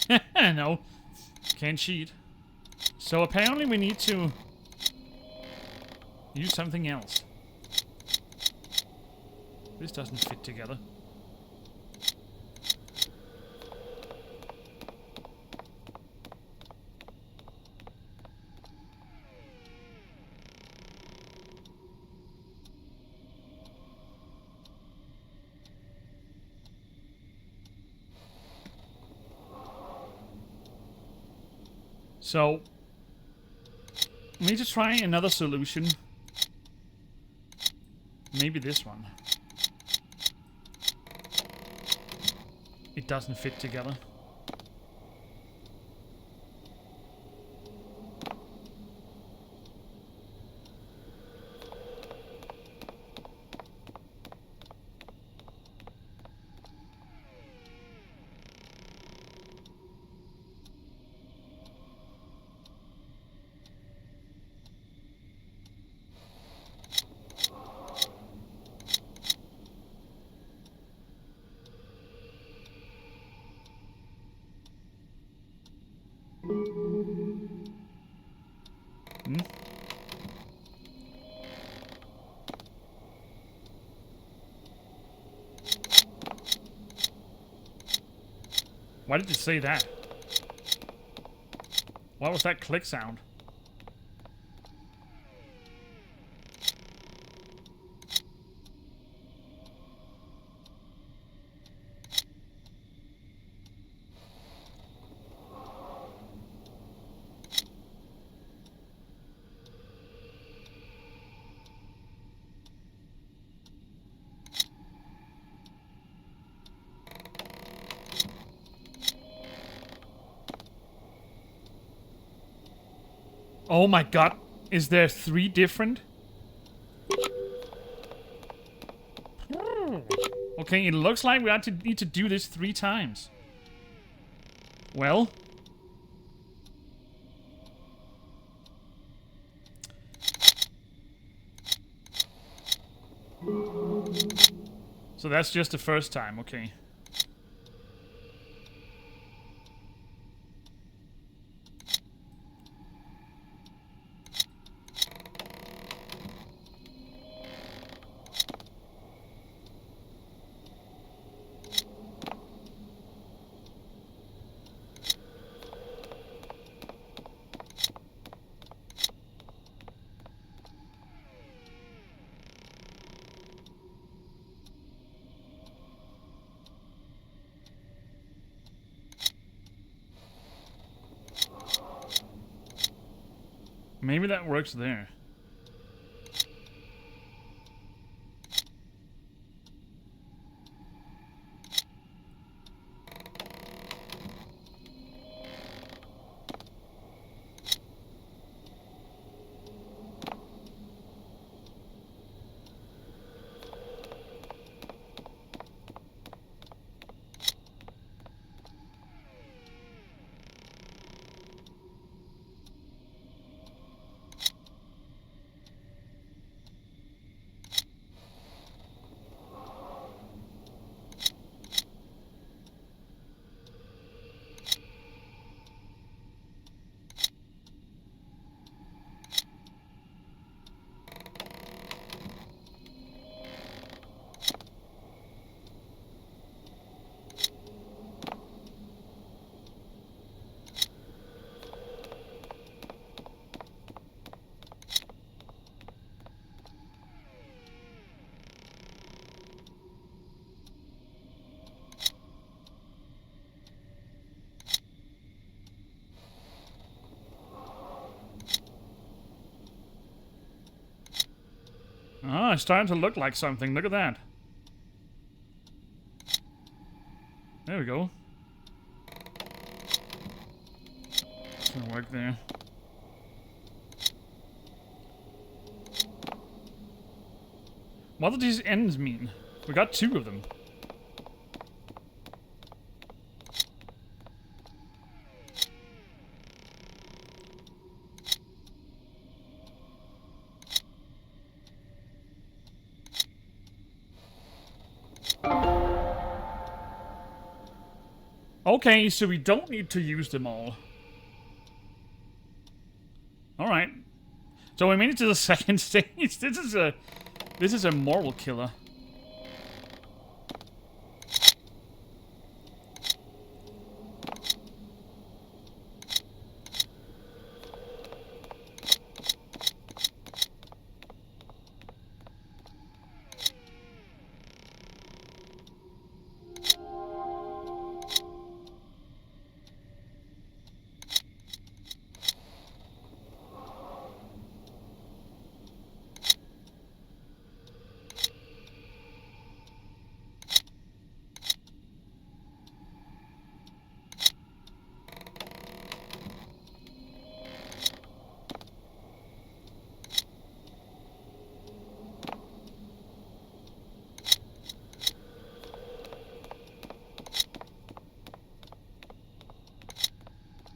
No. Can't cheat. So apparently we need to use something else. This doesn't fit together. So, we need to try another solution. Maybe this one. It doesn't fit together. Why did it say that? What was that click sound? Oh my god, is there 3 different? Okay, it looks like we need to do this 3 times. Well. So that's just the first time, okay. Maybe that works there. Oh, it's starting to look like something. Look at that. There we go. It's gonna work there. What do these ends mean? We got 2 of them. Okay, so we don't need to use them all. Alright. So we made it to the second stage. This is a moral killer.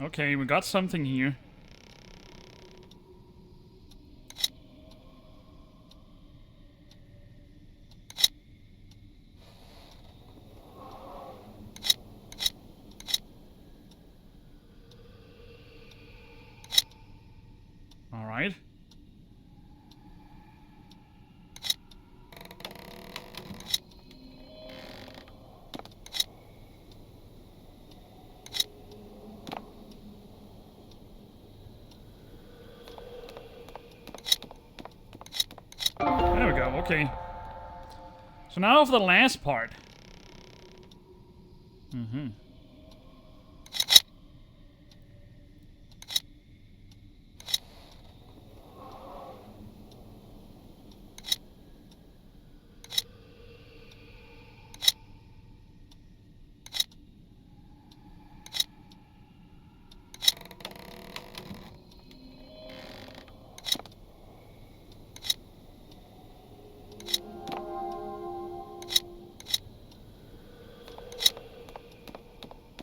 Okay, we got something here. All right. There we go, okay. So now for the last part. Mm-hmm.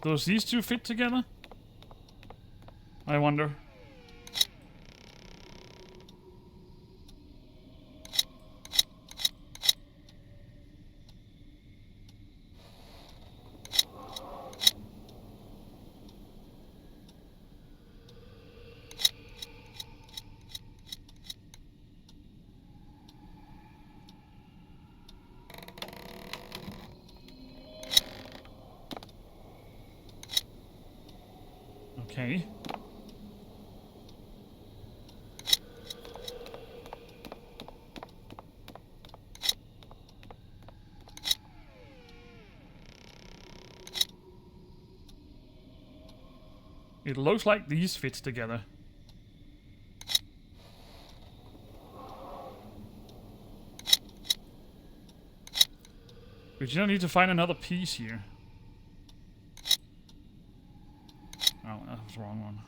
Does these two fit together? I wonder. Okay. It looks like these fit together. But you don't need to find another piece here. Oh, that was the wrong one.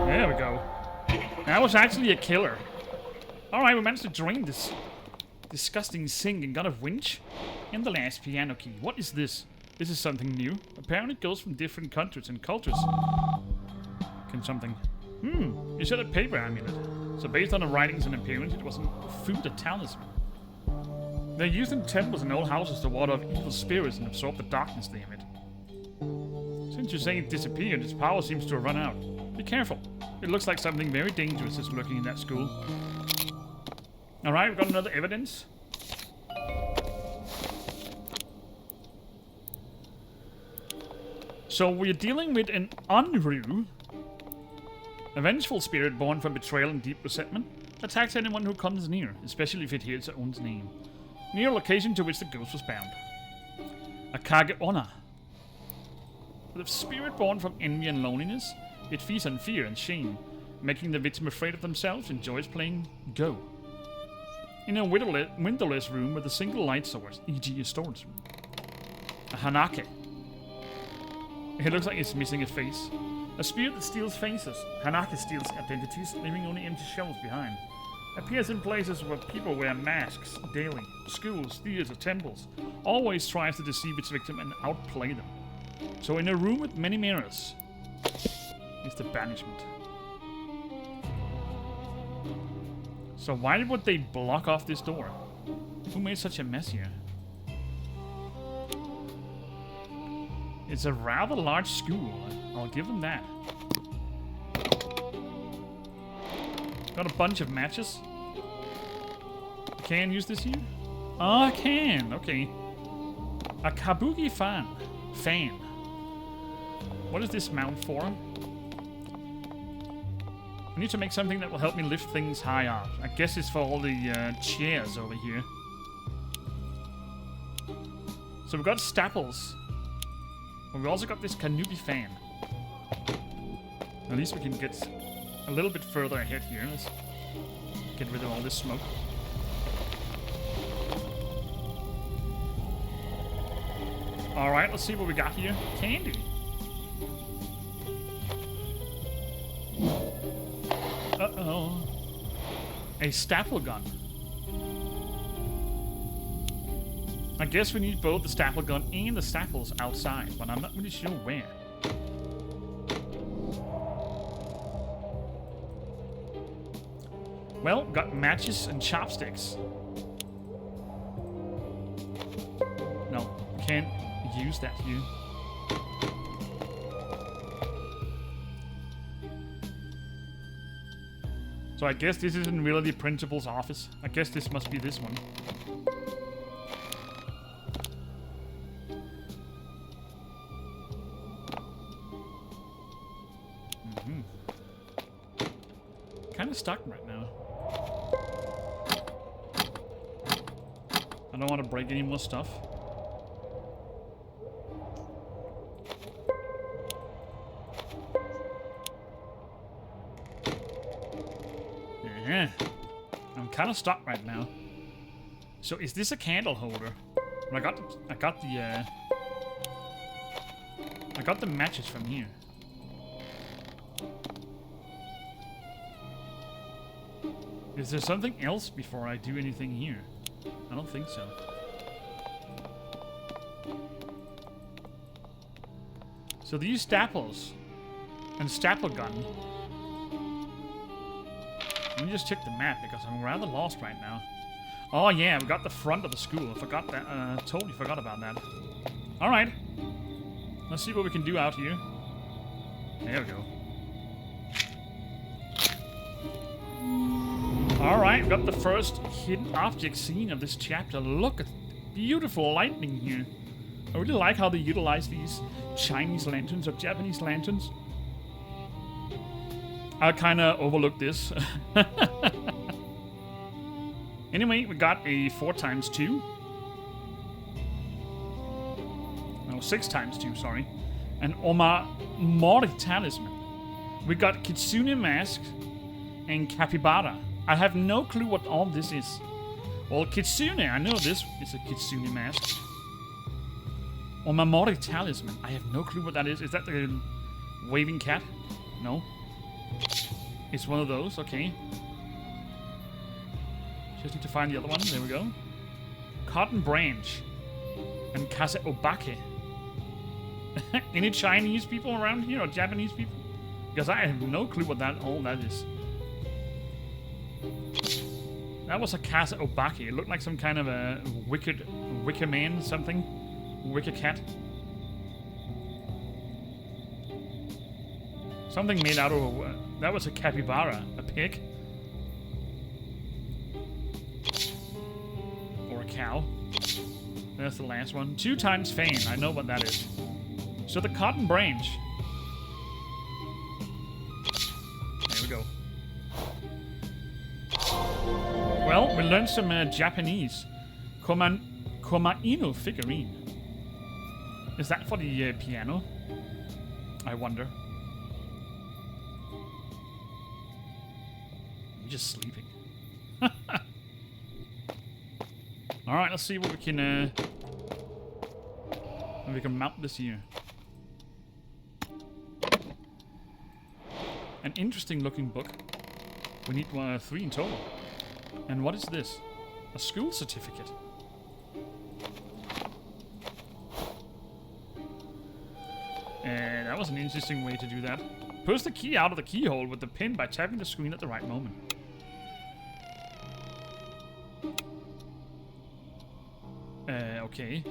There we go. That was actually a killer. Alright, we managed to drain this disgusting sink and got a winch. And the last piano key. What is this? This is something new. Apparently it goes from different countries and cultures. Can something... you said a paper amulet. So based on the writings and appearance, it wasn't food or talisman. They're used in temples and old houses to ward off evil spirits and absorb the darkness they emit. Since you say it disappeared, its power seems to have run out. Be careful. It looks like something very dangerous is lurking in that school. Alright, we've got another evidence. So we're dealing with an Unru, a vengeful spirit born from betrayal and deep resentment. Attacks anyone who comes near, especially if it hears its own name. Near a location to which the ghost was bound. A Kageona. With a spirit born from envy and loneliness, it feeds on fear and shame, making the victim afraid of themselves and enjoys playing Go. In a windowless room with a single light source, e.g. a storage room. A Hanake. It looks like it's missing a face. A spirit that steals faces. Hanake steals identities, leaving only empty shells behind. Appears in places where people wear masks daily. Schools, theaters, temples. Always tries to deceive its victim and outplay them. So in a room with many mirrors is the banishment. So why would they block off this door? Who made such a mess here? It's a rather large school. I'll give them that. Got a bunch of matches. I can use this here? Oh, I can. Okay. A kabuki fan. What is this mount for? I need to make something that will help me lift things high up. I guess it's for all the chairs over here. So we've got staples. But we also got this Kanuki fan. At least we can get a little bit further ahead here. Let's get rid of all this smoke. Alright, let's see what we got here. Candy. Uh-oh. A staple gun. I guess we need both the staple gun and the staples outside, but I'm not really sure where. Well, got matches and chopsticks. No, can't use that here. So I guess this isn't really the principal's office. I guess this must be this one. Kind of stuck right now. I don't want to break any more stuff. Yeah. I'm kind of stuck right now. So is this a candle holder? I got the matches from here. Is there something else before I do anything here? I don't think so. So these staples and staple gun. Let me just check the map because I'm rather lost right now. Oh yeah, we got the front of the school. I forgot that. Totally forgot about that. All right. Let's see what we can do out here. There we go. Alright, we got the first hidden object scene of this chapter. Look at beautiful lightning here. I really like how they utilize these Chinese lanterns or Japanese lanterns. I'll kind of overlook this. Anyway, we got a 4x2. No, 6x2, sorry. An Mori talisman. We got Kitsune mask and Capybara. I have no clue what all this is. Well, Kitsune, I know this is a Kitsune mask. Omamori talisman. I have no clue what that is. Is that the waving cat? No. It's one of those, okay. Just need to find the other one. There we go. Cotton branch. And Kase Obake. Any Chinese people around here or Japanese people? Because I have no clue what all that is. That was a Kase Obake. It looked like some kind of a wicker man, something. Wicker cat. Something made out of that was a capybara, a pig. Or a cow. That's the last one. 2x fan. I know what that is. So the cotton branch. There we go. Well, we learned some Japanese. Komaino figurine. Is that for the piano? I wonder. I'm just sleeping. Alright, let's see what we can mount this here. An interesting looking book. We need 3 in total. And what is this? A school certificate. That was an interesting way to do that. Push the key out of the keyhole with the pin by tapping the screen at the right moment. okay.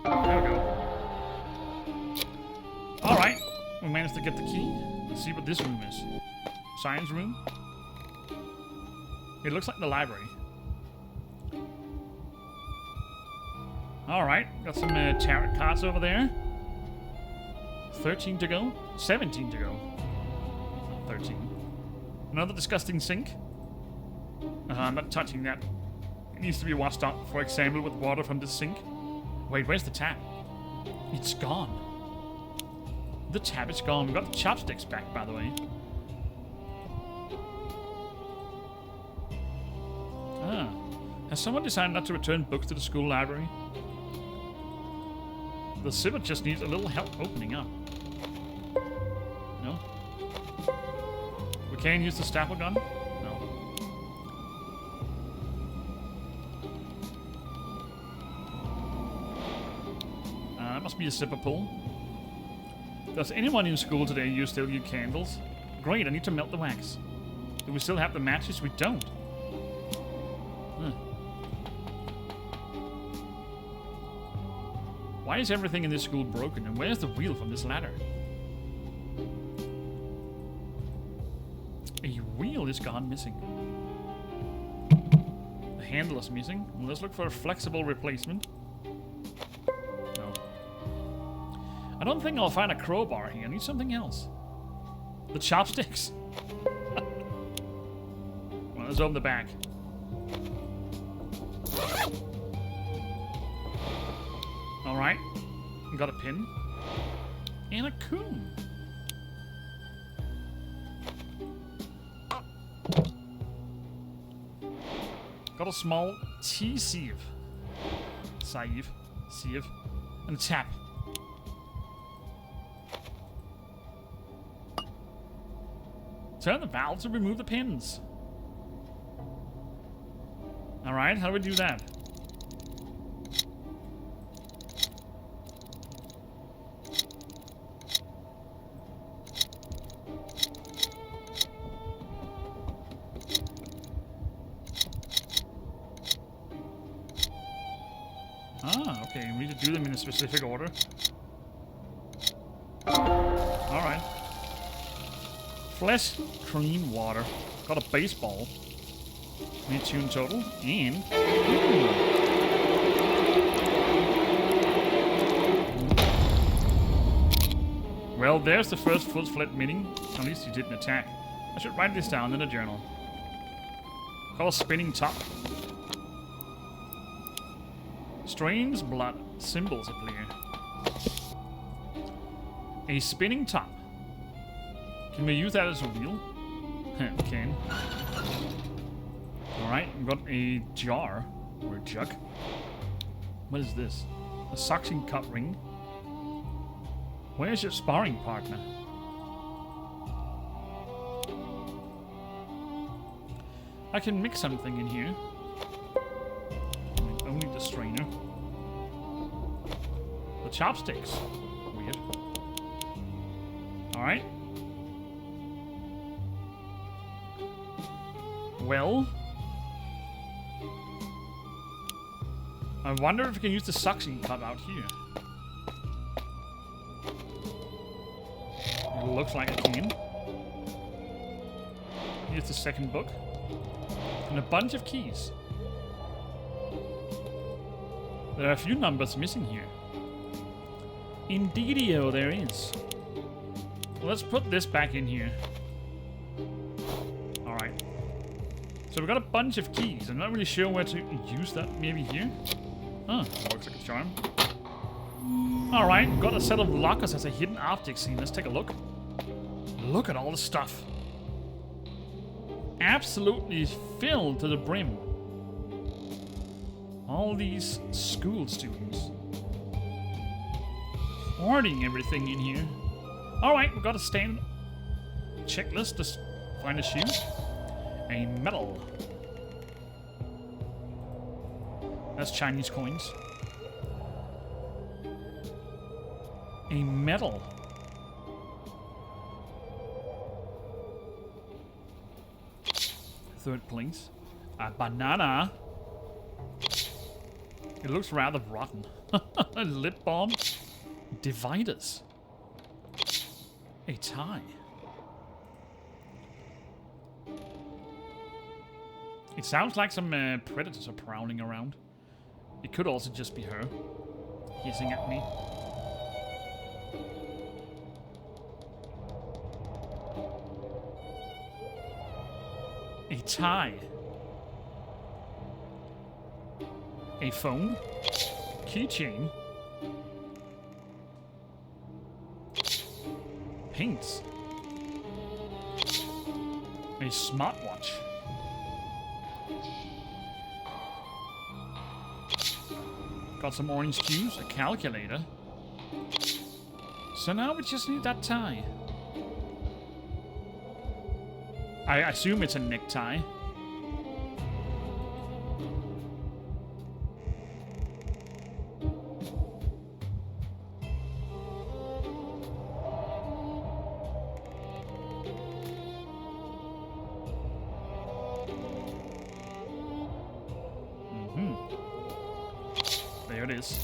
There we go. Alright, we managed to get the key. Let's see what this room is. Science room. It looks like the library. Alright, got some tarot cards over there. 13 to go. 17 to go. 13. Another disgusting sink. I'm not touching that. It needs to be washed out, for example, with water from the sink. Wait, where's the tap? It's gone. The tap is gone. We got the chopsticks back, by the way. Ah. Has someone decided not to return books to the school library? The zipper just needs a little help opening up. No? We can't use the staple gun? No. That must be a zipper pull. Does anyone in school today still use candles? Great, I need to melt the wax. Do we still have the matches? We don't. Huh. Why is everything in this school broken? And where's the wheel from this ladder? A wheel is gone missing. The handle is missing. Well, let's look for a flexible replacement. No. I don't think I'll find a crowbar here. I need something else. The chopsticks. Well, let's open the back. Alright. Got a pin. And a coon. Got a small tea sieve. Sieve. And a tap. Turn the valve to remove the pins. Alright, how do we do that? Ah, okay, we need to do them in a specific order. Alright. Flesh, cream, water. Got a baseball. We need 2 in total. And... Well, there's the first full-fledged meeting. At least he didn't attack. I should write this down in a journal. Got a spinning top. Strange blood symbols appear. A spinning top. Can we use that as a wheel? We can. Alright, we've got a jar. Or a jug. What is this? A suction cup ring. Where's your sparring partner? I can mix something in here. Only the strainer. The chopsticks. Weird. Alright. Well. I wonder if we can use the suction cup out here. It looks like I can. Here's the second book. And a bunch of keys. There are a few numbers missing here. Indeedio, there is. Well, let's put this back in here. Alright. So we've got a bunch of keys. I'm not really sure where to use that. Maybe here? Oh, looks like a charm. Alright, got a set of lockers as a hidden object scene. Let's take a look. Look at all the stuff. Absolutely filled to the brim. All these school students. Hoarding everything in here. Alright, we've got a standard checklist to find a shoe. A medal. That's Chinese coins. A medal. Third place. A banana. It looks rather rotten. A lip balm. Dividers. A tie. It sounds like some predators are prowling around. It could also just be her hissing at me. A tie. A phone. Keychain. Paints. A smartwatch. Got some orange juice, a calculator. So now we just need that tie. I assume it's a necktie. There it is.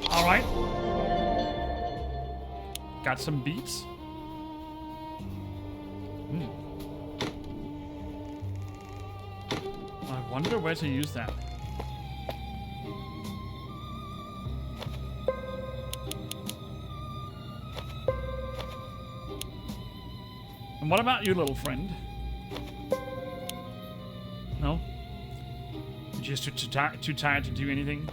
Alright. Got some beats. I wonder where to use that. And what about you, little friend? No? You're just too tired to do anything?